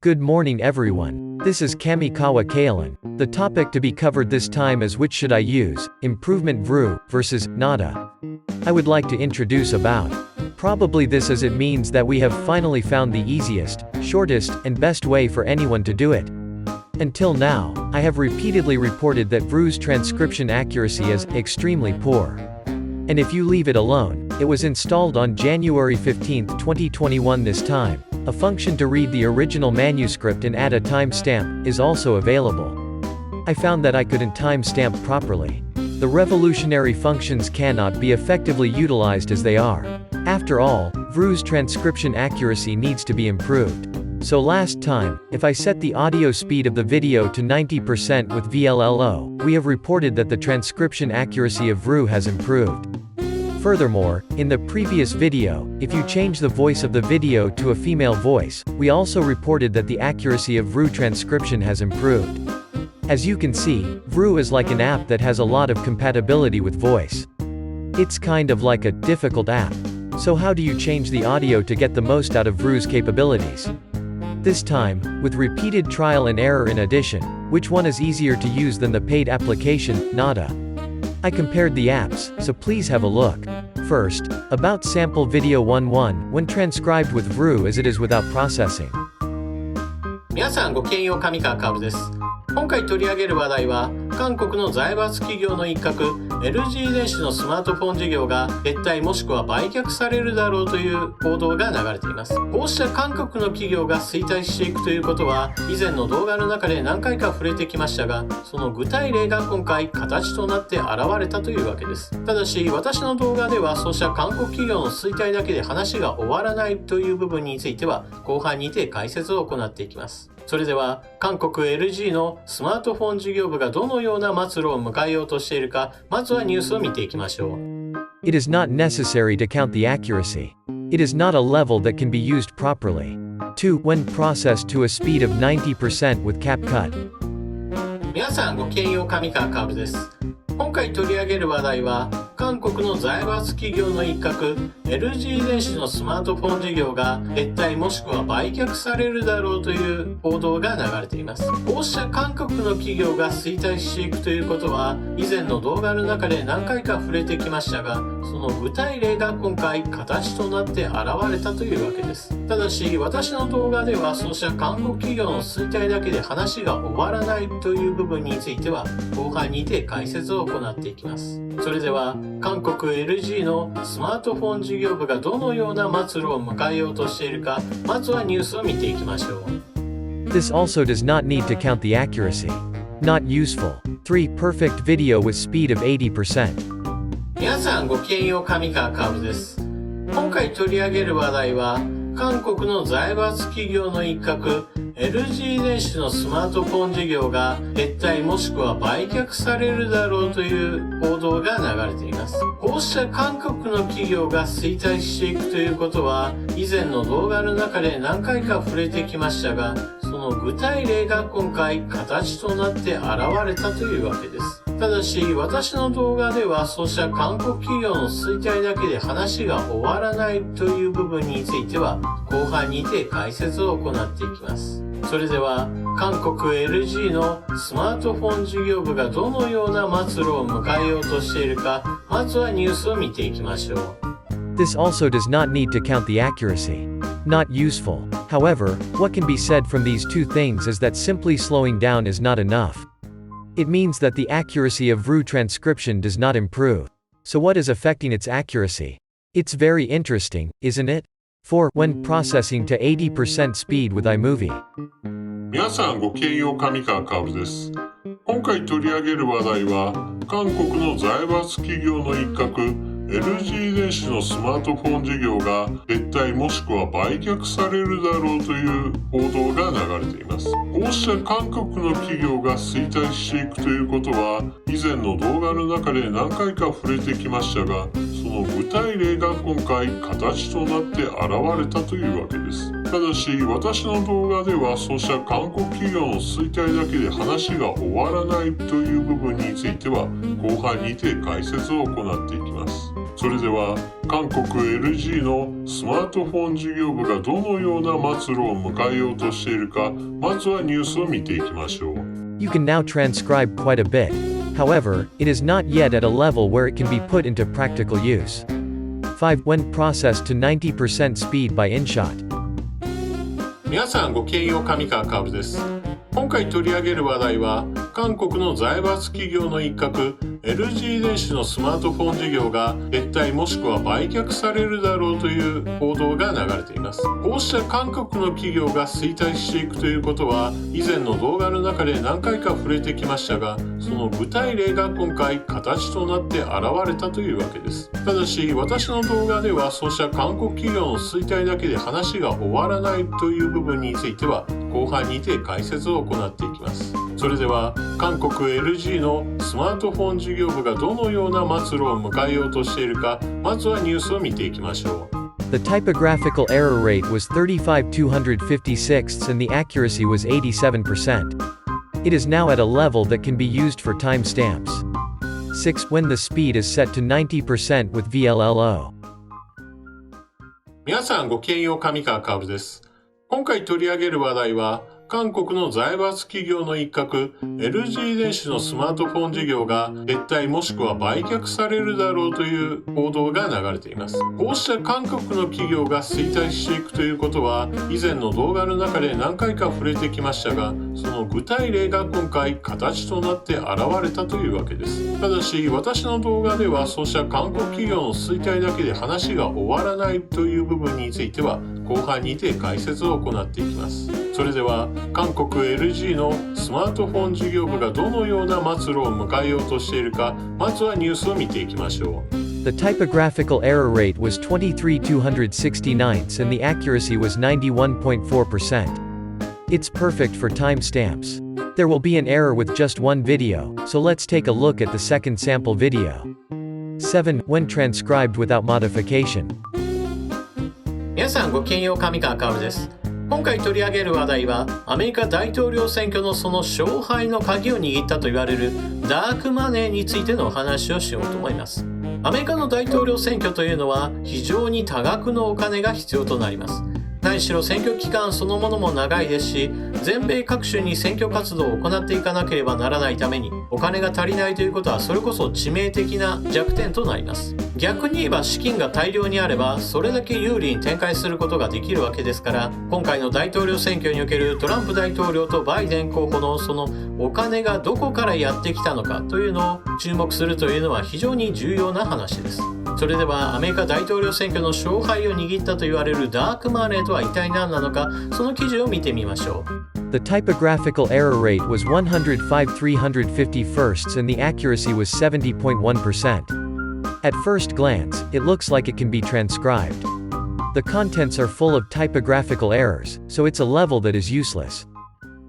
Good morning everyone. This is Kamikawa Kaelan. The topic to be covered this time is which should I use, improvement VRU versus NADA. I would like to introduce about. Probably this as it means that we have finally found the easiest, shortest, and best way for anyone to do it. Until now, I have repeatedly reported that VRU's transcription accuracy is extremely poor. And if you leave it alone, it was installed on January 15, 2021 this time. A function to read the original manuscript and add a timestamp is also available. I found that I couldn't timestamp properly. The revolutionary functions cannot be effectively utilized as they are. After all, VRU's transcription accuracy needs to be improved. So last time, if I set the audio speed of the video to 90% with VLLO, we have reported that the transcription accuracy of VRU has improved. Furthermore, in the previous video, if you change the voice of the video to a female voice, we also reported that the accuracy of VRU transcription has improved. As you can see, VRU is like an app that has a lot of compatibility with voice. It's kind of like a difficult app. So how do you change the audio to get the most out of VRU's capabilities? This time, with repeated trial and error in addition, which one is easier to use than the paid application, NADA? I compared the apps, so please have a look. First, about sample video 11 when transcribed with VRU as it is without processing. 皆さんごきげんよう、上川薫です。今回取り上げる話題は、韓国の財閥企業の一角、LG 電子のスマートフォン事業が撤退もしくは売却されるだろうという報道が流れています。こうした韓国の企業が衰退していくということは、以前の動画の中で何回か触れてきましたが、その具体例が今回形となって現れたというわけです。ただし、私の動画ではそうした韓国企業の衰退だけで話が終わらないという部分については、後半にて解説を行っていきます。それでは、韓国 LG のスマートフォン事業部がどのような末路を迎えようとしているか、まずはニュースを見ていきましょう。It is not necessary to count the accuracy. It is not a level that can be used properly. 2. When processed to a speed of 90% with CapCut. 皆さんごきげんよう、上川薫です。今回取り上げる話題は、韓国の財閥企業の一角、LG 電子のスマートフォン事業が撤退もしくは売却されるだろうという報道が流れています。こうした韓国の企業が衰退していくということは、以前の動画の中で何回か触れてきましたが、その具体例が今回形となって現れたというわけです。ただし、私の動画ではそうした韓国企業の衰退だけで話が終わらないという部分については、後半にて解説を行っていきます。それでは、韓国 LG のスマートフォン事業部がどのような末路を迎えようとしているか、まずはニュースを見ていきましょう。This also does not need to count the accuracy. Not useful. 3. Perfect video with speed of 80%. 皆さんごきげんよう、上川薫です。今回取り上げる話題は、韓国の財閥企業の一角、LG 電子のスマートフォン事業が撤退もしくは売却されるだろうという報道が流れています。こうした韓国の企業が衰退していくということは、以前の動画の中で何回か触れてきましたが、その具体例が今回形となって現れたというわけです。ただし、私の動画ではそうした韓国企業の衰退だけで話が終わらないという部分については、後半にて解説を行っていきます。それでは、韓国 LG のスマートフォン事業部がどのような末路を迎えようとしているか、まずはニュースを見ていきましょう。This also does not need to count the accuracy. Not useful. However, what can be said from these two things is that simply slowing down is not enough. It means that the accuracy of VRU transcription does not improve. So what is affecting its accuracy? It's very interesting, isn't it? 4. When processing to 80% speed with iMovie. 皆さんごきげんよう、上川薫です。今回取り上げる話題は、韓国の財閥企業の一角、LG 電子のスマートフォン事業が撤退もしくは売却されるだろうという報道が流れています。こうした韓国の企業が衰退していくということは、以前の動画の中で何回か触れてきましたが、その具体例が今回形となって現れたというわけです。ただし、私の動画ではそうした韓国企業の衰退だけで話が終わらないという部分については、後半にて解説を行っていきます。それでは韓国 LG のスマートフォン事業部がどのような末路を迎えようとしているか、まずはニュースを見ていきましょう。You can now transcribe quite a bit. However, it is not yet at a level where it can be put into practical use. 5. When processed to 90% speed by InShot. 皆さんごきげんよう、上川薫です。今回取り上げる話題は、韓国の財閥企業の一角、LG 電子のスマートフォン事業が撤退もしくは売却されるだろうという報道が流れています。こうした韓国の企業が衰退していくということは、以前の動画の中で何回か触れてきましたが、その具体例が今回形となって現れたというわけです。ただし、私の動画ではそうした韓国企業の衰退だけで話が終わらないという部分については、後半にて解説を行っていきます。それでは、韓国 LG のスマートフォン事業部がどのような末路を迎えようとしているか、まずはニュースを見ていきましょう。The typographical error rate was 35,256 and the accuracy was 87%. It is now at a level that can be used for timestamps. 6. When the speed is set to 90% with VLLO. 皆さんごきげんよう、上川薫です。今回取り上げる話題は、韓国の財閥企業の一角、LG 電子のスマートフォン事業が撤退もしくは売却されるだろうという報道が流れています。こうした韓国の企業が衰退していくということは、以前の動画の中で何回か触れてきましたが、その具体例が今回形となって現れたというわけです。ただし、私の動画ではそうした韓国企業の衰退だけで話が終わらないという部分については、後半にて解説を行っていきます。それでは、韓国 LG のスマートフォン事業部がどのような末路を迎えようとしているか、まずはニュースを見ていきましょう。The typographical error rate was 23,269 and the accuracy was 91.4%. It's perfect for timestamps. There will be an error with just one video, so let's take a look at the second sample video. 7. When transcribed without modification. 皆さんごきげんよう、上川薫です。今回取り上げる話題は、アメリカ大統領選挙のその勝敗の鍵を握ったと言われるダークマネーについてのお話をしようと思います。アメリカの大統領選挙というのは非常に多額のお金が必要となります。何しろ選挙期間そのものも長いですし、全米各州に選挙活動を行っていかなければならないために、お金が足りないということはそれこそ致命的な弱点となります。逆に言えば資金が大量にあれば、それだけ有利に展開することができるわけですから、今回の大統領選挙におけるトランプ大統領とバイデン候補のそのお金がどこからやってきたのかというのを注目するというのは非常に重要な話です。それではアメリカ大統領選挙の勝敗を握ったと言われるダークマネーとは一体何なのか、その記事を見てみましょう。The typographical error rate was 105,351 and the accuracy was 70.1%. At first glance, it looks like it can be transcribed. The contents are full of typographical errors, so it's a level that is useless.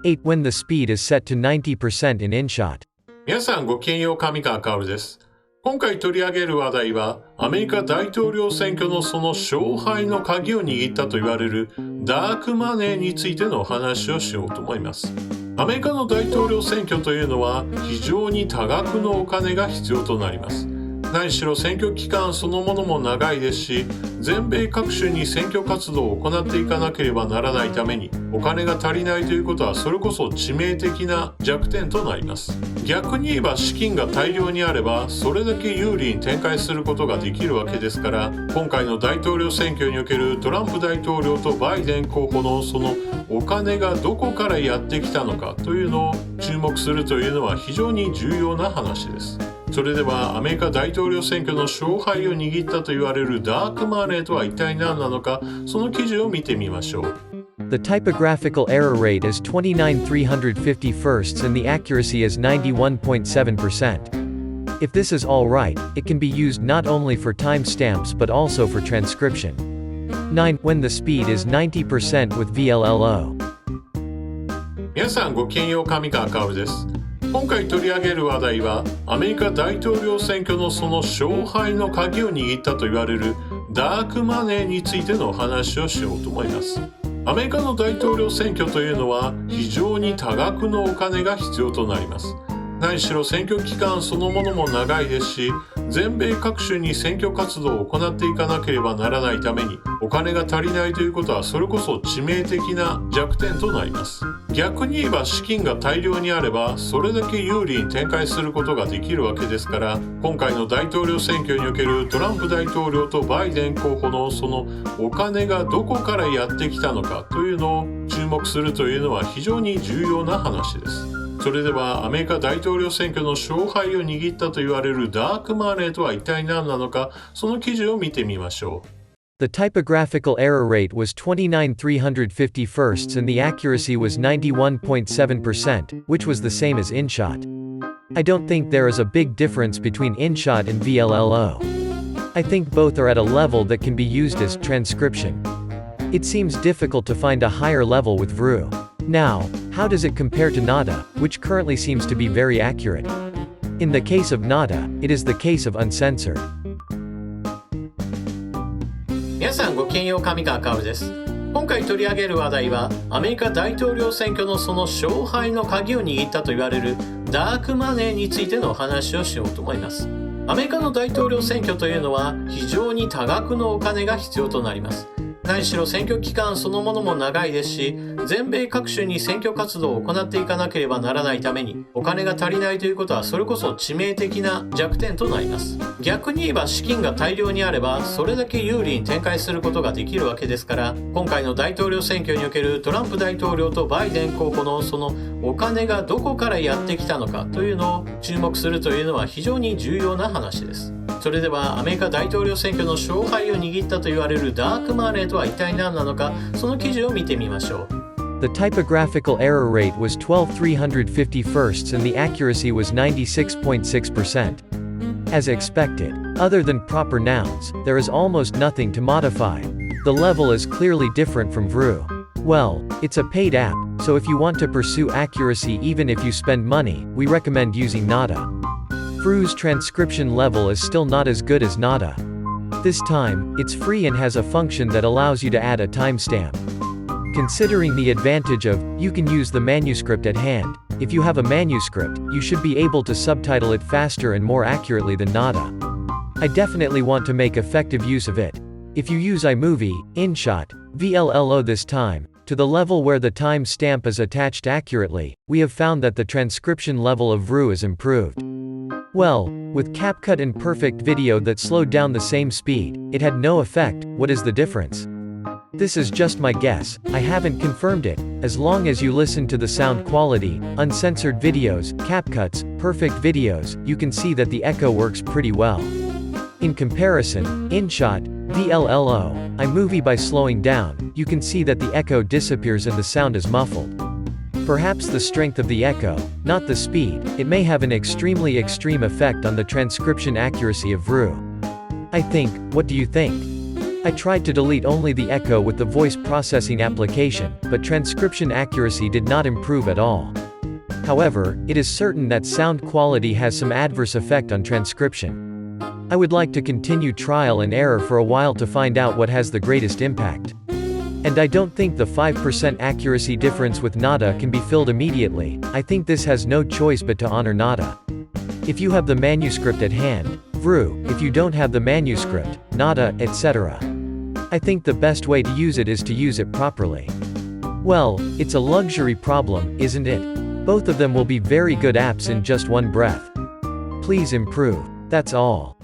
8. When the speed is set to 90% in InShot. 皆さんごきげんよう、上川薫です。今回取り上げる話題は、アメリカ大統領選挙のその勝敗の鍵を握ったと言われるダークマネーについてのお話をしようと思います。アメリカの大統領選挙というのは非常に多額のお金が必要となります。何しろ選挙期間そのものも長いですし、全米各州に選挙活動を行っていかなければならないために、お金が足りないということはそれこそ致命的な弱点となります。逆に言えば資金が大量にあれば、それだけ有利に展開することができるわけですから、今回の大統領選挙におけるトランプ大統領とバイデン候補のそのお金がどこからやってきたのかというのを注目するというのは非常に重要な話です。それではアメリカ大統領選挙の勝敗を握ったと言われるダークマネーとは一体何なのか、その記事を見てみましょう。The typographical error rate is 29,351 and the accuracy is 91.7%. If this is all right, it can be used not only for timestamps but also for transcription. 9. When the speed is 90% with VLLO. 皆さんごきげんよう、上川薫です。今回取り上げる話題は、アメリカ大統領選挙のその勝敗の鍵を握ったと言われるダークマネーについてのお話をしようと思います。アメリカの大統領選挙というのは非常に多額のお金が必要となります。何しろ選挙期間そのものも長いですし、全米各州に選挙活動を行っていかなければならないために、お金が足りないということはそれこそ致命的な弱点となります。逆に言えば資金が大量にあれば、それだけ有利に展開することができるわけですから、今回の大統領選挙におけるトランプ大統領とバイデン候補のそのお金がどこからやってきたのかというのを注目するというのは非常に重要な話です。それではアメリカ大統領選挙の勝敗を握ったと言われるダークマネーとは一体何なのか、その記事を見てみましょう。The typographical error rate was 29,351 and the accuracy was 91.7%, which was the same as InShot. I don't think there is a big difference between InShot and VLLO. I think both are at a level that can be used as transcription. It seems difficult to find a higher level with VRU. Now, how does it compare to NADA, which currently seems to be very accurate? In the case of NADA, it is the case of uncensored. 皆さんごきげんよう、上川薫です。今回取り上げる話題は、アメリカ大統領選挙のその勝敗の鍵を握ったと言われるダークマネーについてのお話をしようと思います。アメリカの大統領選挙というのは非常に多額のお金が必要となります。何しろ選挙期間そのものも長いですし、全米各州に選挙活動を行っていかなければならないために、お金が足りないということはそれこそ致命的な弱点となります。逆に言えば資金が大量にあれば、それだけ有利に展開することができるわけですから、今回の大統領選挙におけるトランプ大統領とバイデン候補のそのお金がどこからやってきたのかというのを注目するというのは非常に重要な話です。それではアメリカ大統領選挙の勝敗を握ったと言われるダークマネーとは一体何なのか、その記事を見てみましょう。The typographical error rate was 12,351 and the accuracy was 96.6%. As expected, other than proper nouns, there is almost nothing to modify. The level is clearly different from VRU. Well, it's a paid app, so if you want to pursue accuracy even if you spend money, we recommend using NADA. VRU's transcription level is still not as good as NADA. This time, it's free and has a function that allows you to add a timestamp. Considering the advantage of, you can use the manuscript at hand. If you have a manuscript, you should be able to subtitle it faster and more accurately than NADA. I definitely want to make effective use of it. If you use iMovie, InShot, VLLO this time, to the level where the time stamp is attached accurately, we have found that the transcription level of VRU is improved. Well, with CapCut and Perfect Video that slowed down the same speed, it had no effect. What is the difference? This is just my guess, I haven't confirmed it. As long as you listen to the sound quality, uncensored videos, CapCuts, perfect videos, you can see that the echo works pretty well. In comparison, InShot, VLLO, iMovie by slowing down, you can see that the echo disappears and the sound is muffled. Perhaps the strength of the echo, not the speed, it may have an extremely extreme effect on the transcription accuracy of VRU. I think, what do you think? I tried to delete only the echo with the voice processing application, but transcription accuracy did not improve at all. However, it is certain that sound quality has some adverse effect on transcription. I would like to continue trial and error for a while to find out what has the greatest impact. And I don't think the 5% accuracy difference with NADA can be filled immediately. I think this has no choice but to honor NADA. If you have the manuscript at hand, VRU, if you don't have the manuscript, NADA, etc. I think the best way to use it is to use it properly. Well, it's a luxury problem, isn't it? Both of them will be very good apps in just one breath. Please improve. That's all.